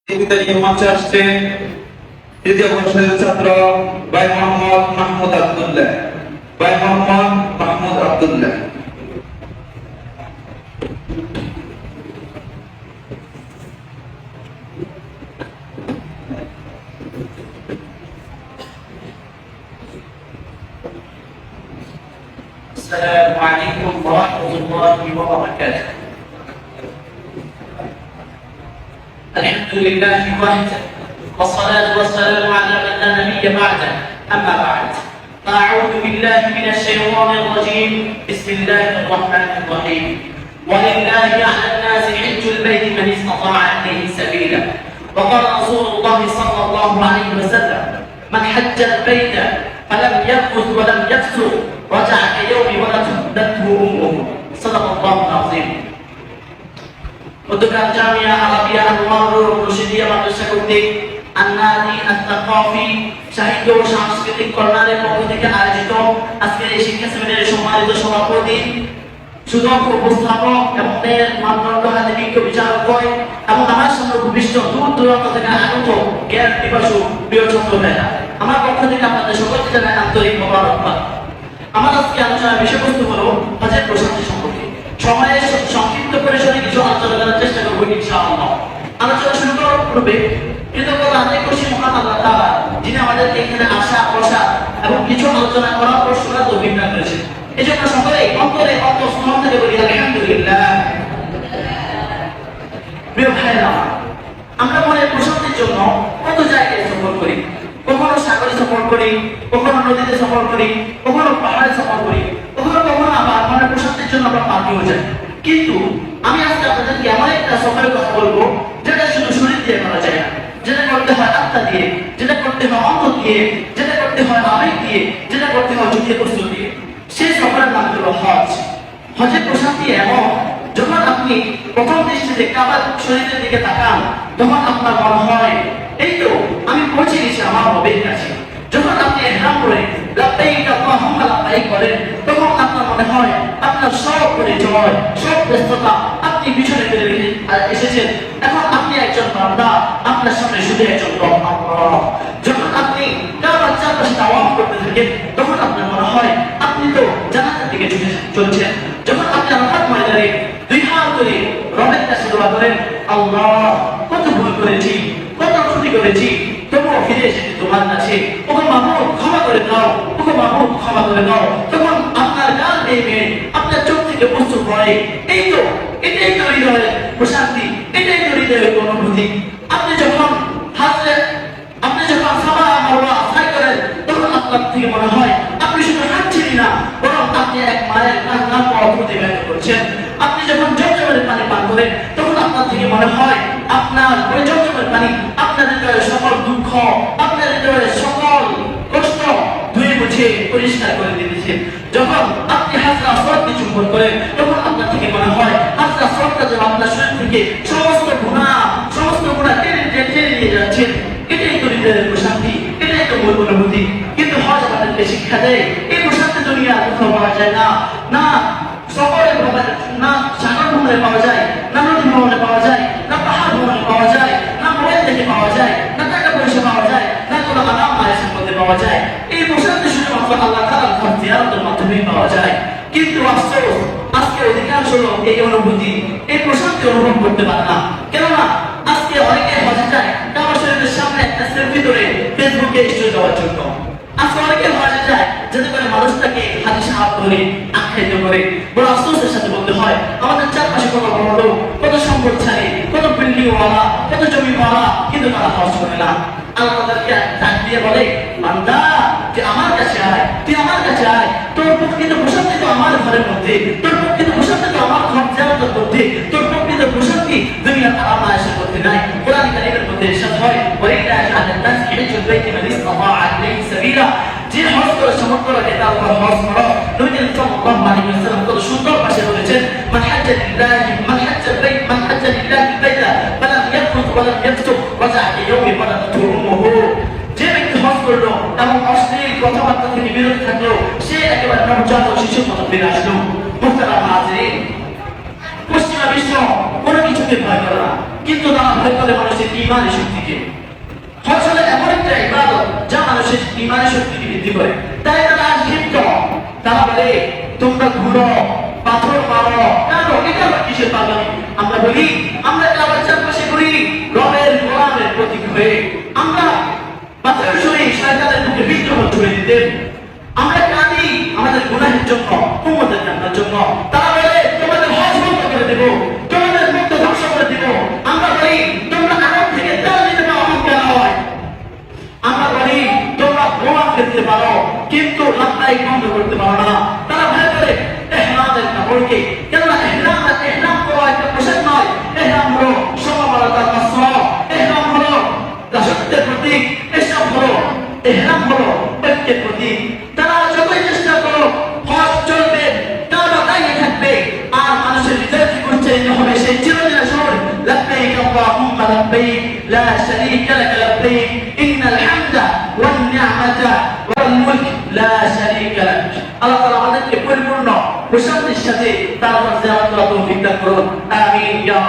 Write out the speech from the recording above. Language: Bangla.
নিয়ে মঞ্চে আসছেন তৃতীয় বর্ষের ছাত্র ভাই মোহাম্মদ মাহমুদ আব্দুল্লাহ। ভাই মোহাম্মদ মাহমুদ আব্দুল্লাহ। السلام عليكم ورحمة الله وبركاته. الحمد لله وحده والصلاة والسلام على من لا نبي بعده. أما بعد أعوذ بالله من الشيطان الرجيم. بسم الله الرحمن الرحيم. ولله على الناس حج البيت من استطاع إليه سبيلا. وقال رسول الله صلى الله عليه وسلم: من حج البيت فلم يرفث ولم يفسق رجع كيوم ولدته أمه. صدق الله العظيم. উদ্যোগ জামিয়া আরাবিয়া আনোয়ারুর রশিদিয়া মাদ্রাসা কর্তৃক আন্নাদি আত-তাকাফি সাহিত্য ও সাংস্কৃতিক কর্নারের পক্ষ থেকে আয়োজিত আজকের এই শিক্ষা সেমিনারের সম্মানিত সভাপতি, সুদক্ষ উপস্থাপক এবং মানদণ্ড হাতে বিজ্ঞ বিচারক এবং আমার সামনে উপবিষ্ট দূর দূরান্ত থেকে আগত জ্ঞান পিপাসু প্রিয় ছাত্র ভাইরা, আমার পক্ষ থেকে আপনাদের সকলকে জানাই আন্তরিক মোবারকবাদ। আমার আজকে আলোচনার বিষয়বস্তু হলো হজের প্রশান্তি সম্পর্কে। সময়ের সংক্ষিপ্ত পরিসরে কিছু আলোচনা করার চেষ্টা করবো ইনশাআল্লাহ। আলোচনা শুরু করার পূর্বে কৃতজ্ঞতা আদায় করছি মহান আল্লাহ তাআলা, যিনি আমাদের এখানে আসা বসা এবং কিছু আলোচনা করার পর শোনার তৌফিক দান করেছেন। এই জন্য সকলেই অন্তরে অন্তঃস্থল থেকে বলি আলহামদুলিল্লাহ। প্রিয় ভাইরা, আমরা মনের প্রশান্তির জন্য কত জায়গায় সফর করি। কখনো সাগরে সফর করি, কখনো নদীতে সফর করি, কখনো পাহাড়ে সফর করি, কখনো আবার মনের প্রশান্তির জন্য আমরা পার্কেও যাই। কিন্তু আমি আজকে আপনাদেরকে এমন একটা সফরের কথা বলবো যেটা শুধু শরীর দিয়ে করা যায় না, যেটা করতে হয় আত্মা দিয়ে, যেটা করতে হয় অন্তর দিয়ে, যেটা করতে হয় আবেগ দিয়ে, যেটা করতে হয় চোখের প্রস্তুত দিয়ে। সেই সফরের নাম হলো হজ। হজের প্রশান্তি এমন, যখন আপনি প্রথম দৃষ্টিতে কাবার শরীরের দিকে তাকান তখন আপনার মনে হয় এই তো আমি পৌঁছে গেছি আমার রবের কাছে। যখন আপনি ইহরাম করে লাব্বাইক আল্লাহুম্মা লাব্বাইক বলেন তখন আপনার মনে হয় আপনার সব পরিচয়, সব ব্যস্ততা আপনি পিছনে ফেলে রেখে এসেছেন। এখন আপনি একজন বান্দা, আপনার সামনে শুধু একজন রব আল্লাহ। যখন আপনি কাবার চারপাশে তাওয়াফ করতে থাকেন তখন আপনার মনে হয় আপনি তো জান্নাতের দিকে চলছেন। যখন আপনি আরাফাত ময়দানে দুই হাত তুলে রবের কাছে দোয়া করেন, আল্লাহ কত ভুল করেছি, কত ত্রুটি করেছি, তবুও ফিরে এসেছি তোমার কাছে, ওগো মাবুদ ক্ষমা করে দাও, ওগো মাবুদ ক্ষমা করে দাও। তখন আপনার গাল বেয়ে আপনার চোখ থেকে অশ্রু পড়ে। এই তো এটাই তো হৃদয়ের প্রশান্তি, এটাই তো হৃদয়ের অনুভূতি। আপনি যখন সাফা মারওয়া সাই করেন তখন আপনার থেকে মনে হয় আপনি শুধু হাঁটছেনই না, বরং আপনি এক মায়ের কান্নার পর প্রতিবাদ করছেন। আপনি যখন জমজমের পানি পান করেন তখন আপনার থেকে মনে হয় আপনার ওই জমজমের পানি আপনার হৃদয়ের সকল দুঃখ, আপনার হৃদয়ের সকল কষ্ট ধুয়ে মুছে পরিষ্কার করে দিয়েছেন। যখন আপনি হাজরা আসওয়াদকে চুম্বন করেন তখন আপনার থেকে মনে হয় হাজরা আসওয়াদটা যেন আপনার শরীর থেকে সমস্ত গুনাহ টেনে নিয়ে যাচ্ছেন। এটাই তো হৃদয়ের প্রশান্তি, এটাই তো মূল অনুভূতি। কিন্তু হজ আমাদেরকে শিক্ষা দেয় এই প্রশান্তি দুনিয়া কোথাও পাওয়া যায় না। না সফরে না সাগর ভ্রমণে পাওয়া যায়, না নদী ভ্রমণে পাওয়া যায়, না পাহাড় ভ্রমণে পাওয়া যায়, না মোবাইল থেকে পাওয়া যায়, না টাকা পয়সা পাওয়া যায়, না কোনো আরাম আয়েশের মধ্যে পাওয়া যায়। এই প্রশান্তি শুধুমাত্র আল্লাহ তাআলার ঘর জিয়ারতের মাধ্যমেই পাওয়া যায়। কিন্তু আফসোস আজকে অধিকাংশ লোক এই অনুভূতি, এই প্রশান্তি অনুভব করতে পারে না। কেননা আজকে অনেকে হজে যায় কাবার শরীফের সামনে একটা সেলফি ধরে ফেসবুকে স্টোরি দেওয়ার জন্য। আজকে অনেকে হজে যায় যাতে করে মানুষটাকে হাতে সাহায্য করে আখ্যায়িত করে। বড় আফসোসের সাথে বলতে হয় আমাদের চারপাশে কত বড় লোক, কত সম্পদশালী, কত বিল্ডিংওয়ালা, কত জমিওয়ালা, কিন্তু তারা হজ করে না। আল্লাহ তাদেরকে ডাক দিয়ে বলে, বান্দা তুই আমার কাছে আয়, তুই আমার কাছে আয়, তোর প্রকৃত প্রশান্তি তো আমার ঘরের মধ্যে, তোর প্রকৃত প্রশান্তি তো আমার ঘর জিয়ারতের মধ্যে, তোর প্রকৃত প্রশান্তি দুনিয়ার আরাম আয়েশের মধ্যে নাই। কোরআন কারীমের মধ্যে ইরশাদ হয়, ওয়ালিল্লাহি আলা নাসি হিজ্জুল বাইতি মান ইসতাতাআ ইলাইহি সাবিলা। যে হজ করে সামর্থ্য রাখে তার উপর হজ করো। নবী সাল্লাল্লাহু আলাইহি ওয়াসাল্লাম কত সুন্দর ভাষায় বলেছেন, মান হাজ্জা লিল্লাহি বাইতা ফালাম ইয়ারফুথ ওয়ালাম ইয়াফসুক রাজা ইয়াউমি ওয়ালাদাতহু উম্মুহু। যে ব্যক্তি হজ করলো এবং অশ্লীল কথাবার্তা থেকে বিরত থাকলো সে একেবারে নবজাত শিশুর মতো ফিরে আসলো। মুহতারাম হাজিরিন, পশ্চিমা বিশ্ব কোনো কিছুকে ভয় করে না। কিন্তু তারা ভয় করে মানুষের ঈমানের শক্তিকে। হজ হলো এমন একটা ইবাদত যা মানুষের ঈমানের শক্তিকে বৃদ্ধি করে। তাই তারা আজ ক্ষিপ্ত, তারা বলে তোমরা ঘুরো, পাথর মারো, কেন? এটা আবার কিসের পাগলামি? আমরা বলি আমরা কাবার চারপাশে ঘুরি রবের গোলামের প্রতীক হয়ে। আমরা পাথরের শরীর শয়তানের মুখে বিদ্রোহ ছুড়ে দিতেন। আমরা কাঁদি আমাদের গুনাহের জন্য, উম্মতের জান্নাতের জন্য। তারা বলে তোমাদের হজ বন্ধ করে দেব, তোমাদের মুক্ত ধ্বংস করে দেব। আমরা বলি তোমরা আরব থেকে তেল নিতে পারো, অমন কেন হয়? আমরা বলি তোমরা বোমা ফেলতে পারো কিন্তু লাভদায়ক বন্ধ করতে পারো না। তারা ভয় করে ইহরামের কাপড়কে, কেননা ইহরাম করো একটা পোশাক নয়। ইহরাম হলো সমবলতার অস্ত্র, ইহরাম হলো দাসত্বের প্রতীক, এসব হলো ইহরাম হলো ঐক্যের প্রতীক। তারা যতই চেষ্টা করো হজ চলবে, কাবা দাঁড়িয়ে থাকবে, আর মানুষের হৃদয় কি করছে হবে সেই চিরদিনের সুর লব্বাইক আল্লাহুম্মা লব্বাইক লা শারীকা লাক লব্বাইক ইন্নাল হামদা ওয়ান নি'মাতা ওয়াল মুলক লা শারীকা লাক। আল্লাহ তাআলা আমাদেরকে পরিপূর্ণ প্রশান্তির সাথে তার জিয়ারত করার তৌফিক দান করুন। আমিন ইয়া